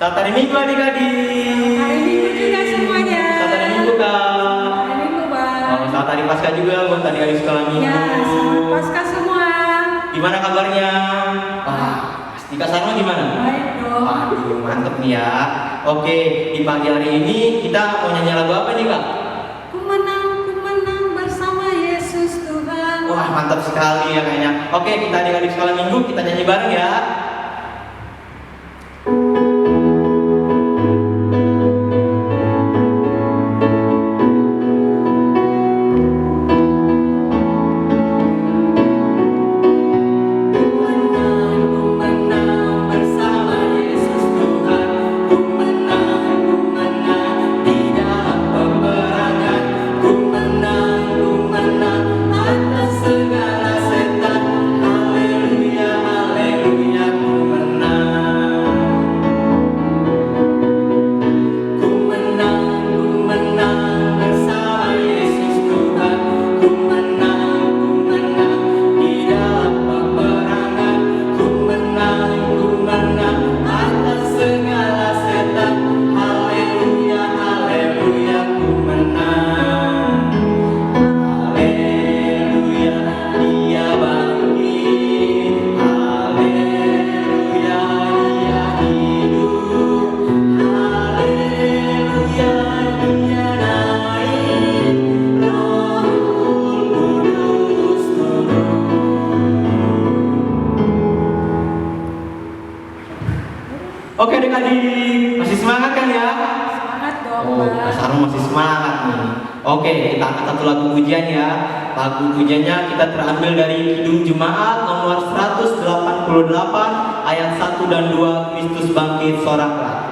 Selamat hari Minggu adik-adik. Hari Minggu juga semuanya. Selamat hari Minggu Kak. Hari Minggu Bang. Oh, selamat hari Paskah juga buat adik-adik sekolah Minggu. Ya, selamat Paskah semua. Gimana kabarnya? Wah, pasti Kak Sarma gimana? Baik dong. Waduh, mantep nih ya. Oke, di pagi hari ini kita mau nyanyi lagu apa nih Kak? Ku menang bersama Yesus Tuhan. Wah, mantap sekali ya kayaknya. Oke, kita adik-adik sekolah Minggu kita nyanyi bareng ya. Oke adik-adik, masih semangat kan ya? Semangat dong, Oh, Bang. Kak Sarma masih semangat nih. Oke, kita angkat satu lagu pujian ya. Lagu pujiannya kita terambil dari Kidung Jemaat nomor 188 ayat 1 dan 2, Kristus bangkit soraklah.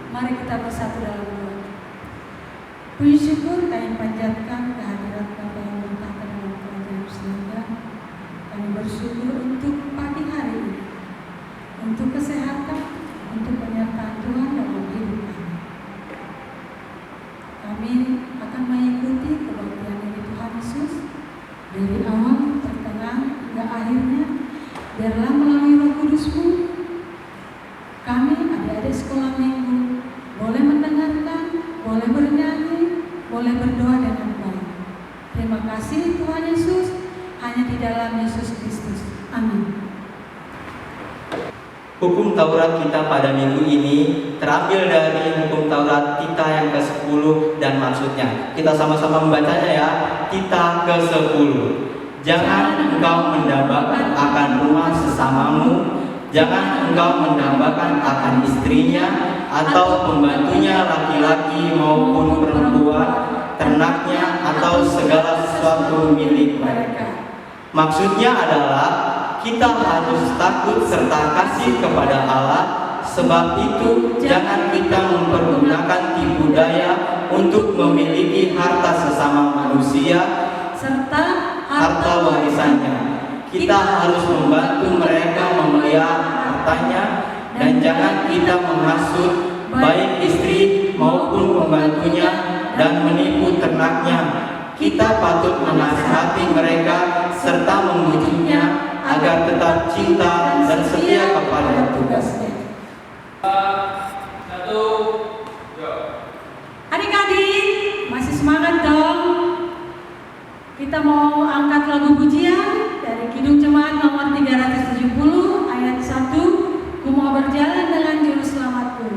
Mari kita bersatu dalam doa. Puji syukur kami panjatkan kehadirat Bapa yang bertahta dalam kerajaan surga. Kami bersyukur untuk pagi hari ini, untuk kesehatan, untuk penyertaan Tuhan dalam hidup kami. Kami akan mengikuti kebaktian dari Tuhan Yesus dari awal, pertengahan, hingga akhirnya. Biarlah melalui Roh Kudus-Mu kami adik-adik sekolah Minggu boleh mendengarkan, boleh bernyanyi, boleh berdoa dengan baik. Terima kasih Tuhan Yesus, hanya di dalam Yesus Kristus. Amin. Hukum Taurat kita pada minggu ini terambil dari hukum Taurat Tita yang ke-10 dan maksudnya. Kita sama-sama membacanya ya. Tita ke-10. Jangan engkau mendambakan akan rumah sesamamu, jangan engkau mendambakan akan istrinya atau pembantunya laki-laki maupun perempuan, ternaknya atau segala sesuatu milik mereka. Maksudnya adalah kita harus takut serta kasih kepada Allah. Sebab itu jangan kita mempergunakan tipu daya untuk memiliki harta sesama manusia serta harta warisannya. kita harus membantu mereka memelihara hartanya, dan jangan kita menghasut baik istri maupun pembantunya dan menipu ternaknya. Kita patut menasihati mereka serta membujuknya agar tetap cinta dan setia kepada tugasnya. Adik-adik, masih semangat dong? Kita mau angkat lagu pujian dari Kidung Jemaat nomor 370 ayat 1. Ku mau berjalan dengan juru selamatku.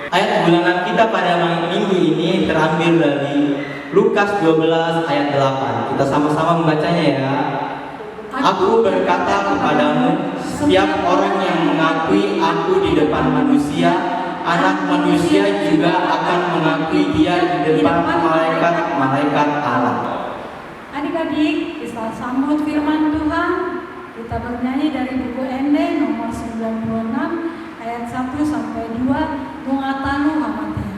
Ayat bulanan kita pada minggu ini terambil dari Lukas 12 ayat 8. Kita sama-sama membacanya ya. Aku berkata kepadamu, setiap orang yang mengakui aku di depan manusia, anak manusia juga akan mengakui dia di depan malaikat-malaikat Allah. Adik-adik, kita sambut firman Tuhan. Kita bernyanyi dari buku Ende nomor 96 ayat 1 sampai 2. Mungatanu Hamatea.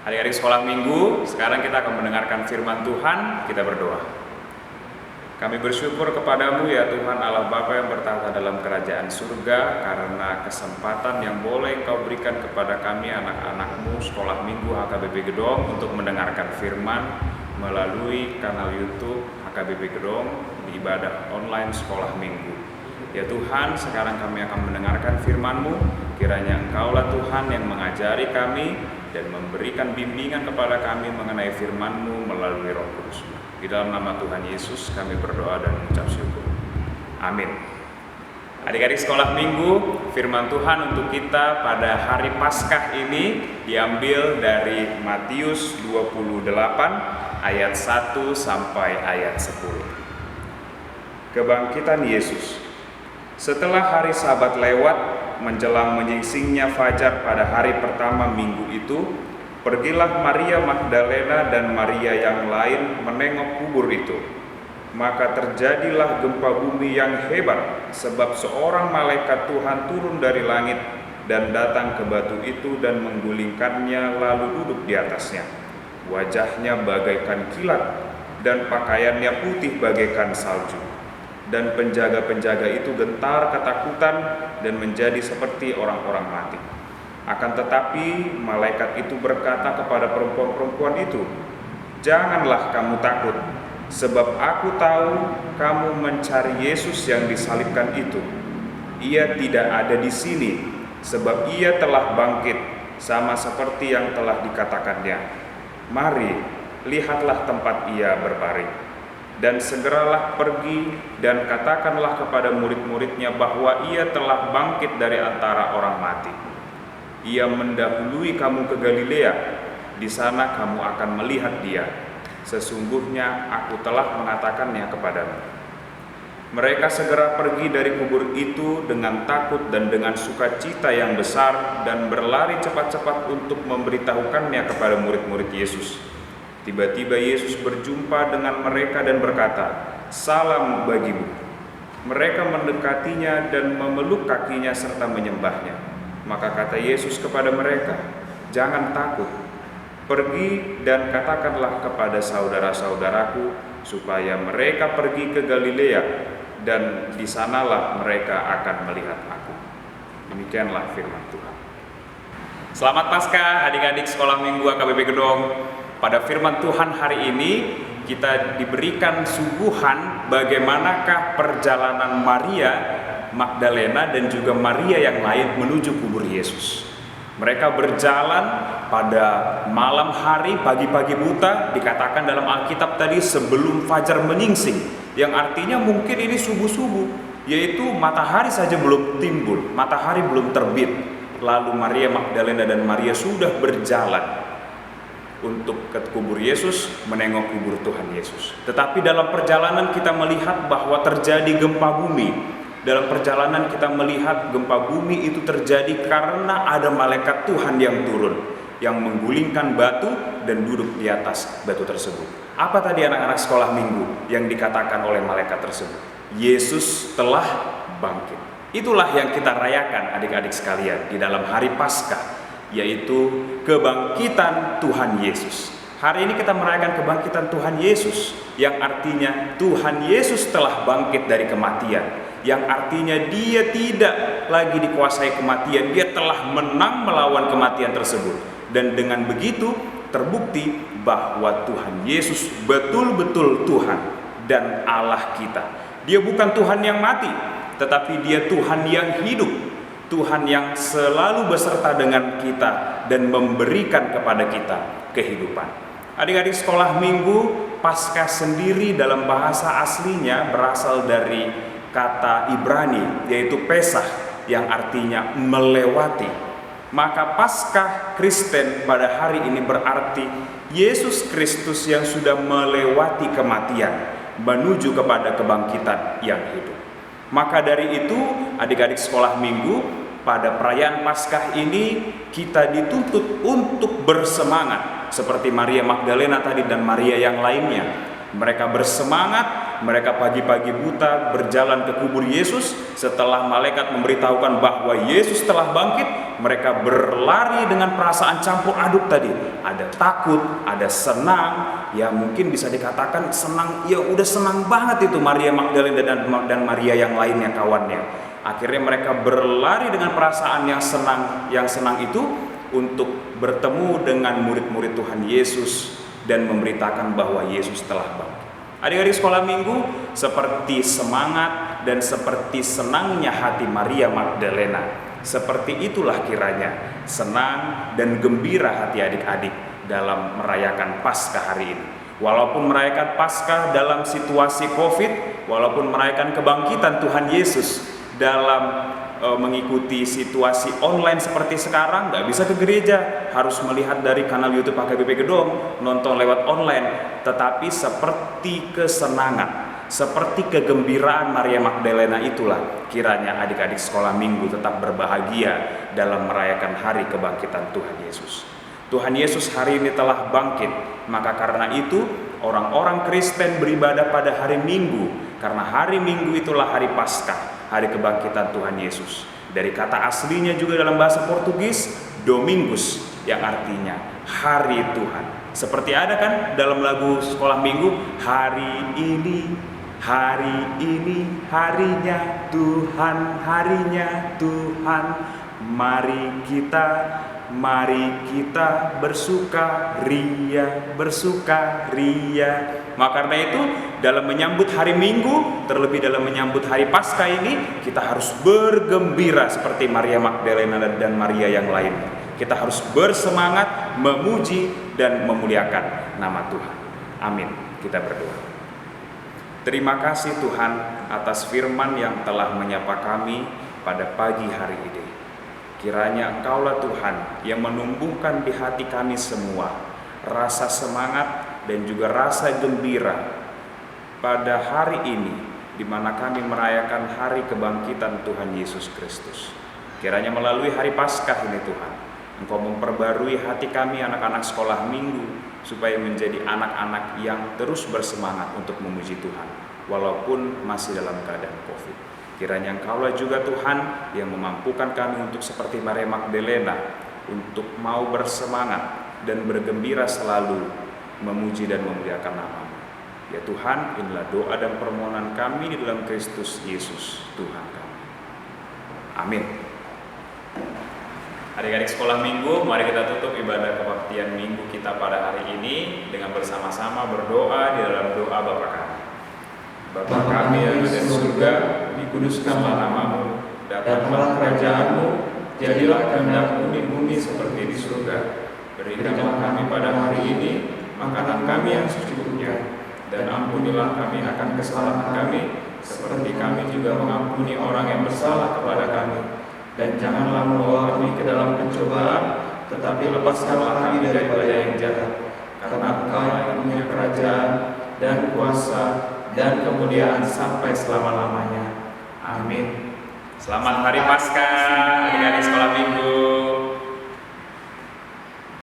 Adik-adik sekolah minggu, sekarang kita akan mendengarkan firman Tuhan. Kita berdoa. Kami bersyukur kepadamu ya Tuhan Allah Bapa yang bertahta dalam kerajaan surga, karena kesempatan yang boleh Engkau berikan kepada kami anak-anakmu sekolah minggu HKBP Gedong untuk mendengarkan firman melalui kanal YouTube HKBP Gedong di ibadah online sekolah minggu. Ya Tuhan, sekarang kami akan mendengarkan firman-Mu. Kiranya Engkaulah Tuhan yang mengajari kami dan memberikan bimbingan kepada kami mengenai firman-Mu melalui Roh Kudus. Di dalam nama Tuhan Yesus kami berdoa dan mengucap syukur. Amin. Adik-adik sekolah minggu, firman Tuhan untuk kita pada hari Paskah ini diambil dari Matius 28 ayat 1 sampai ayat 10. Kebangkitan Yesus. Setelah hari Sabat lewat, menjelang menyingsingnya fajar pada hari pertama minggu itu, pergilah Maria Magdalena dan Maria yang lain menengok kubur itu. Maka terjadilah gempa bumi yang hebat, sebab seorang malaikat Tuhan turun dari langit dan datang ke batu itu dan menggulingkannya lalu duduk di atasnya. Wajahnya bagaikan kilat dan pakaiannya putih bagaikan salju. Dan penjaga-penjaga itu gentar ketakutan dan menjadi seperti orang-orang mati. Akan tetapi malaikat itu berkata kepada perempuan-perempuan itu, "Janganlah kamu takut, sebab aku tahu kamu mencari Yesus yang disalibkan itu. ia tidak ada di sini, sebab ia telah bangkit, sama seperti yang telah dikatakannya. Mari, lihatlah tempat ia berbaring. Dan segeralah pergi dan katakanlah kepada murid-muridnya bahwa ia telah bangkit dari antara orang mati. Ia mendahului kamu ke Galilea, di sana kamu akan melihat dia. Sesungguhnya aku telah mengatakannya kepadamu. Mereka segera pergi dari kubur itu dengan takut dan dengan sukacita yang besar dan berlari cepat-cepat untuk memberitahukannya kepada murid-murid Yesus. Tiba-tiba Yesus berjumpa dengan mereka dan berkata, "Salam bagimu." Mereka mendekatinya dan memeluk kakinya serta menyembahnya. Maka kata Yesus kepada mereka, "Jangan takut. Pergi dan katakanlah kepada saudara-saudaraku supaya mereka pergi ke Galilea, dan di sanalah mereka akan melihat aku." Demikianlah firman Tuhan. Selamat Paskah adik-adik sekolah minggu AKBP Gedong. Pada firman Tuhan hari ini kita diberikan suguhan bagaimanakah perjalanan Maria Magdalena dan juga Maria yang lain menuju kubur Yesus. Mereka berjalan pada malam hari, pagi-pagi buta, dikatakan dalam Alkitab tadi sebelum fajar menyingsing, yang artinya mungkin ini subuh-subuh, yaitu matahari saja belum timbul, matahari belum terbit. Lalu Maria Magdalena dan Maria sudah berjalan untuk ke kubur Yesus, menengok kubur Tuhan Yesus. Tetapi dalam perjalanan kita melihat bahwa terjadi gempa bumi. Dalam perjalanan kita melihat gempa bumi itu terjadi karena ada malaikat Tuhan yang turun, yang menggulingkan batu dan duduk di atas batu tersebut. Apa tadi anak-anak sekolah minggu yang dikatakan oleh malaikat tersebut? Yesus telah bangkit. Itulah yang kita rayakan adik-adik sekalian di dalam hari Paskah, yaitu kebangkitan Tuhan Yesus. Hari ini kita merayakan kebangkitan Tuhan Yesus, yang artinya Tuhan Yesus telah bangkit dari kematian, yang artinya dia tidak lagi dikuasai kematian, dia telah menang melawan kematian tersebut. Dan dengan begitu terbukti bahwa Tuhan Yesus betul-betul Tuhan dan Allah kita. Dia bukan Tuhan yang mati, tetapi dia Tuhan yang hidup, Tuhan yang selalu beserta dengan kita dan memberikan kepada kita kehidupan. Adik-adik sekolah minggu, Paskah sendiri dalam bahasa aslinya berasal dari kata Ibrani, yaitu Pesach, yang artinya melewati. Maka Paskah Kristen pada hari ini berarti Yesus Kristus yang sudah melewati kematian menuju kepada kebangkitan yang hidup. Maka dari itu, adik-adik sekolah minggu, pada perayaan Paskah ini kita dituntut untuk bersemangat seperti Maria Magdalena tadi dan Maria yang lainnya. Mereka bersemangat, mereka pagi-pagi buta berjalan ke kubur Yesus. Setelah malaikat memberitahukan bahwa Yesus telah bangkit, mereka berlari dengan perasaan campur aduk tadi. Ada takut, ada senang, ya mungkin bisa dikatakan senang, ya udah senang banget itu Maria Magdalena dan Maria yang lainnya kawannya. Akhirnya mereka berlari dengan perasaan yang senang itu untuk bertemu dengan murid-murid Tuhan Yesus dan memberitakan bahwa Yesus telah bangkit. Adik-adik sekolah minggu, seperti semangat dan seperti senangnya hati Maria Magdalena, seperti itulah kiranya senang dan gembira hati adik-adik dalam merayakan Paskah hari ini. Walaupun merayakan Paskah dalam situasi Covid, walaupun merayakan kebangkitan Tuhan Yesus dalam mengikuti situasi online seperti sekarang, nggak bisa ke gereja, harus melihat dari kanal YouTube AKBP Gedong, nonton lewat online. Tetapi seperti kesenangan, seperti kegembiraan Maria Magdalena itulah kiranya adik-adik sekolah minggu tetap berbahagia dalam merayakan hari kebangkitan Tuhan Yesus. Tuhan Yesus hari ini telah bangkit, maka karena itu orang-orang Kristen beribadah pada hari Minggu, karena hari Minggu itulah hari Paskah, hari kebangkitan Tuhan Yesus. Dari kata aslinya juga dalam bahasa Portugis, Domingus, yang artinya hari Tuhan. Seperti ada kan dalam lagu sekolah minggu, hari ini harinya Tuhan, harinya Tuhan, Mari kita bersukaria, bersukaria. Maka karena itu dalam menyambut hari Minggu, terlebih dalam menyambut hari Paskah ini, kita harus bergembira seperti Maria Magdalena dan Maria yang lain. Kita harus bersemangat memuji dan memuliakan nama Tuhan. Amin. Kita berdoa. Terima kasih Tuhan atas firman yang telah menyapa kami pada pagi hari ini. Kiranya Engkaulah Tuhan yang menumbuhkan di hati kami semua rasa semangat dan juga rasa gembira pada hari ini, di mana kami merayakan hari kebangkitan Tuhan Yesus Kristus. Kiranya melalui hari Paskah ini Tuhan, Engkau memperbarui hati kami anak-anak sekolah minggu, supaya menjadi anak-anak yang terus bersemangat untuk memuji Tuhan, walaupun masih dalam keadaan COVID. Kiranya Engkaulah juga Tuhan yang memampukan kami untuk seperti Maria Magdalena, untuk mau bersemangat dan bergembira selalu memuji dan memuliakan nama-Mu. Ya Tuhan, inilah doa dan permohonan kami di dalam Kristus Yesus Tuhan kami. Amin. Adik-adik sekolah minggu, mari kita tutup ibadah kebaktian minggu kita pada hari ini dengan bersama-sama berdoa di dalam doa Bapa kami. Bapa kami yang ada di surga, dikuduskanlah nama-Mu, datanglah kerajaan-Mu, jadilah kehendak-Mu di bumi seperti di surga. Berikanlah kami pada hari ini makanan kami yang secukupnya, dan ampunilah kami akan kesalahan kami, seperti kami juga mengampuni orang yang bersalah kepada kami. Dan janganlah membawa kami ke dalam pencobaan, tetapi lepaskanlah kami daripada yang jahat. Karena Engkau yang punya kerajaan dan kuasa dan kemuliaan sampai selama-lamanya. Amin. Selamat Hari Paskah, adik-adik sekolah minggu.